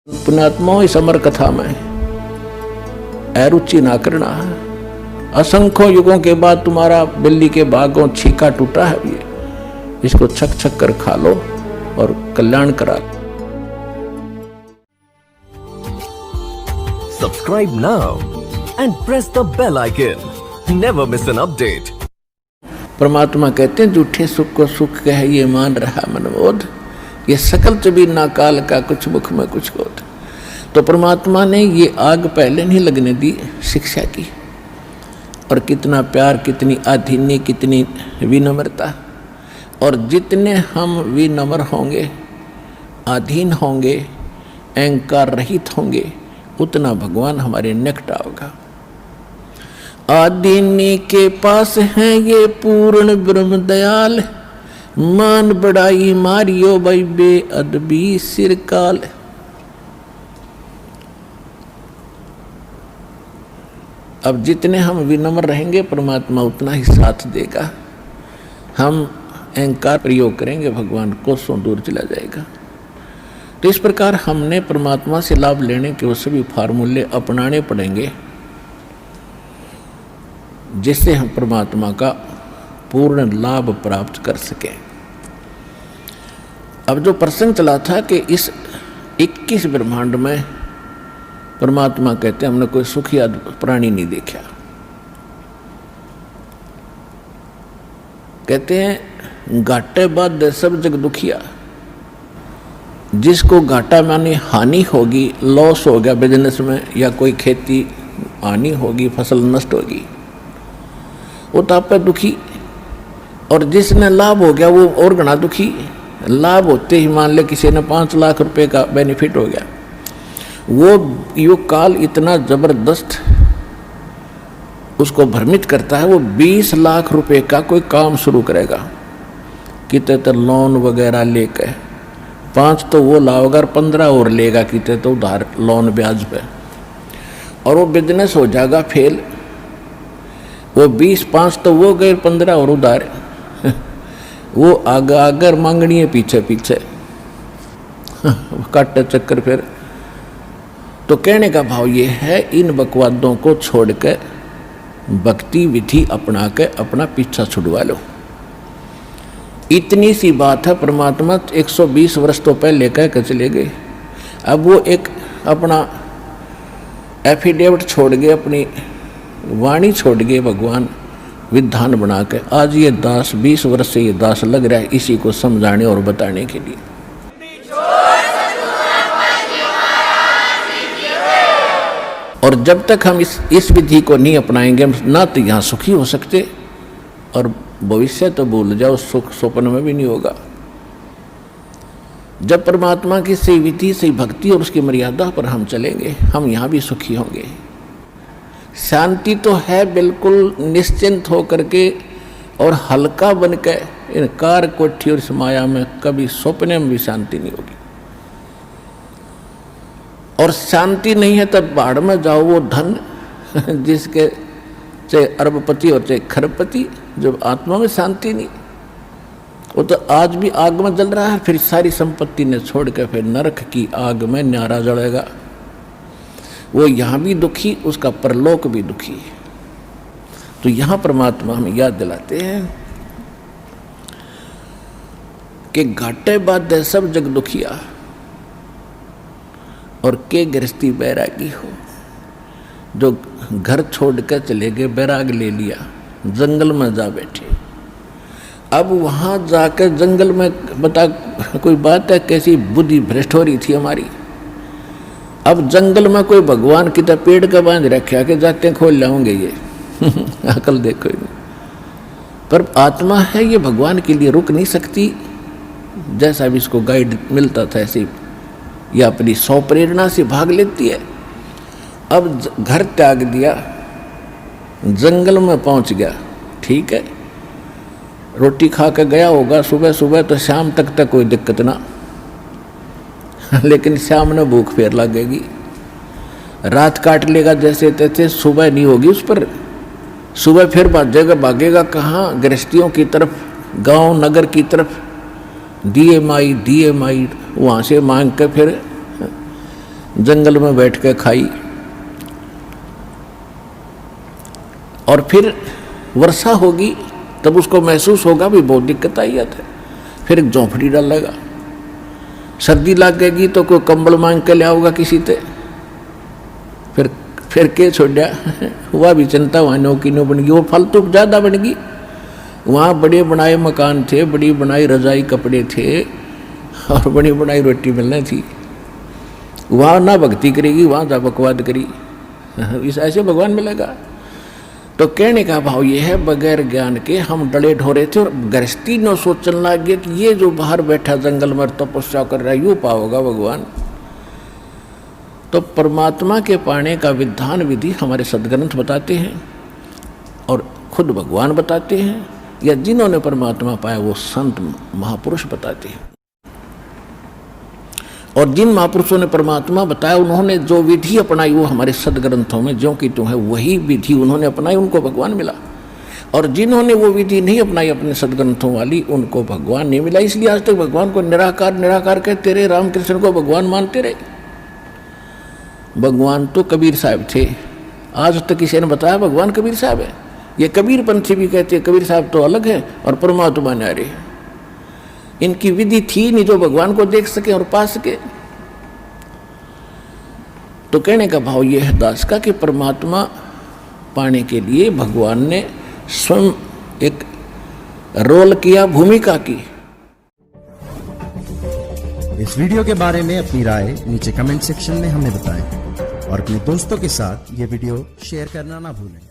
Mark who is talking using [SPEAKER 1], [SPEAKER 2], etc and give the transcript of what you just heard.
[SPEAKER 1] पुण्यात्माओं इस अमर कथा में अरुचि ना करना है। असंख्यों युगों के बाद तुम्हारा बिल्ली के बागों छीका टूटा है, ये इसको छक छक कर खा लो और कल्याण करा लो।
[SPEAKER 2] Subscribe now and press the bell icon. Never miss an update.
[SPEAKER 1] परमात्मा कहते हैं झूठे सुख को सुख कह ये मान रहा मनमोद, ये सकल चबीना काल का कुछ मुख में कुछ क्रोध। तो परमात्मा ने ये आग पहले नहीं लगने दी शिक्षा की। और कितना प्यार, कितनी आधीन्य, कितनी विनम्रता। और जितने हम विनम्र होंगे, आधीन होंगे, अहंकार रहित होंगे, उतना भगवान हमारे निकट आओगा। आदीनी के पास हैं ये पूर्ण ब्रह्म दयाल, मान बढ़ाई मारियो भाई बेअदबी सिरकाल। अब जितने हम विनम्र रहेंगे परमात्मा उतना ही साथ देगा। हम अहंकार प्रयोग करेंगे भगवान कोसों दूर चला जाएगा। तो इस प्रकार हमने परमात्मा से लाभ लेने के वो सभी फार्मूले अपनाने पड़ेंगे जिससे हम परमात्मा का पूर्ण लाभ प्राप्त कर सकें। अब जो प्रसंग चला था कि इस 21 ब्रह्मांड में परमात्मा कहते हैं हमने कोई सुखी प्राणी नहीं देखा। कहते हैं घाटे बाद सब जग दुखिया। जिसको घाटा माने हानि होगी, लॉस हो गया बिजनेस में, या कोई खेती हानि होगी, फसल नष्ट होगी, वो तो आप पे दुखी। और जिसने लाभ हो गया वो और घना दुखी। लाभ होते ही मान ले किसी ने 5 लाख रुपए का बेनिफिट हो गया, वो युग काल इतना जबरदस्त उसको भ्रमित करता है। वो 20 लाख रुपए का कोई काम शुरू करेगा, कितने तो लोन वगैरह लेकर 5 तो वो लाओगा, 15 और लेगा, कितने तो उधार लोन ब्याज पे, और वो बिजनेस हो जाएगा फेल। वो 20-5 तो वो गए, 15 और उधार। वो आगर मांगनी है पीछे पीछे काटे चक्कर फिर। तो कहने का भाव ये है, इन बकवादों को छोड़कर भक्ति विधि अपना के अपना पीछा छुड़वा लो। इतनी सी बात है। परमात्मा 120 वर्ष तो पहले कह के चले गए। अब वो एक अपना एफिडेविट छोड़ गए, अपनी वाणी छोड़ गए भगवान विधान बना के। आज ये दास 20 वर्ष से ये दास लग रहा है इसी को समझाने और बताने के लिए। और जब तक हम इस विधि को नहीं अपनाएंगे ना तो यहाँ सुखी हो सकते, और भविष्य तो भूल जाओ, सुख स्वप्न में भी नहीं होगा। जब परमात्मा की सही विधि, सही भक्ति और उसकी मर्यादा पर हम चलेंगे, हम यहाँ भी सुखी होंगे। शांति तो है बिल्कुल निश्चिंत होकर के और हल्का बन के। इन कार कोठी और इस माया में कभी स्वप्न में भी शांति नहीं होगी। और शांति नहीं है तब बाढ़ में जाओ, वो धन जिसके चाहे अरबपति और चाहे खरबपति, जब आत्मा में शांति नहीं, वो तो आज भी आग में जल रहा है, फिर सारी संपत्ति ने छोड़ के फिर नरक की आग में न्यारा जलेगा। वो यहाँ भी दुखी, उसका परलोक भी दुखी। तो यहाँ परमात्मा हमें याद दिलाते हैं कि घाटे बाद सब जग दुखिया और के गृहस्थी बैरागी हो। जो घर छोड़ कर चले गए, बैराग ले लिया, जंगल में जा बैठे। अब वहाँ जाकर जंगल में बता कोई बात है, कैसी बुद्धि भ्रष्ट हो रही थी हमारी। अब जंगल में कोई भगवान की तरह पेड़ का बांध रखा कि जाते खोल लाऊंगे ये अकल देखो। पर आत्मा है ये भगवान के लिए रुक नहीं सकती। जैसा भी इसको गाइड मिलता था ऐसे ये अपनी सौ प्रेरणा से भाग लेती है। अब घर त्याग दिया, जंगल में पहुंच गया, ठीक है, रोटी खा के गया होगा सुबह सुबह, तो शाम तक कोई दिक्कत ना लेकिन शाम में भूख फेर लगेगी, रात काट लेगा जैसे तैसे, सुबह नहीं होगी उस पर। सुबह फिर भागेगा कहाँ? गृहस्थियों की तरफ, गांव नगर की तरफ। दिए माई वहाँ से मांग के फिर जंगल में बैठ के खाई, और फिर वर्षा होगी तब उसको महसूस होगा भी बहुत दिक्कत आई है, फिर एक झोंपड़ी डालेगा। सर्दी लगेगी तो कोई कंबल मांग के ले आओगा किसी से, फिर के छोड़ा हुआ भी चिंता वहाँ नौकी नो बन गई, वो फालतू ज़्यादा बन गई। वहाँ बड़े बनाए मकान थे, बड़ी बनाई रजाई कपड़े थे, और बड़ी बनाई रोटी मिलनी थी। वहाँ ना भक्ति करेगी, वहाँ जा बकवाद करी, इस ऐसे भगवान मिलेगा। तो कहने का भाव ये है, बगैर ज्ञान के हम डले ढोरे थे, और गृहस्थी न सोचने लग गए कि ये जो बाहर बैठा जंगल में तपस्या कर रहा है यूँ पाओगा भगवान। तो परमात्मा के पाने का विधान विधि हमारे सदग्रंथ बताते हैं, और खुद भगवान बताते हैं, या जिन्होंने परमात्मा पाया वो संत महापुरुष बताते हैं। और जिन महापुरुषों ने परमात्मा बताया उन्होंने जो विधि अपनाई वो हमारे सदग्रंथों में ज्यों की त्यों है, वही विधि उन्होंने अपनाई, उनको भगवान मिला। और जिन्होंने वो विधि नहीं अपनाई अपने सदग्रंथों वाली, उनको भगवान नहीं मिला। इसलिए आज तक भगवान को निराकार निराकार कहते रहे, रामकृष्ण को भगवान मानते रहे। भगवान तो कबीर साहब थे, आज तक किसी ने बताया भगवान कबीर साहब है? ये कबीर पंथी भी कहते हैं कबीर साहब तो अलग है और परमात्मा न्यारे हैं। इनकी विधि थी नहीं जो भगवान को देख सके और पा सके। तो कहने का भाव यह है दास का कि परमात्मा पाने के लिए भगवान ने स्वयं एक रोल किया, भूमिका की।
[SPEAKER 3] इस वीडियो के बारे में अपनी राय नीचे कमेंट सेक्शन में हमें बताएं और अपने दोस्तों के साथ ये वीडियो शेयर करना ना भूलें।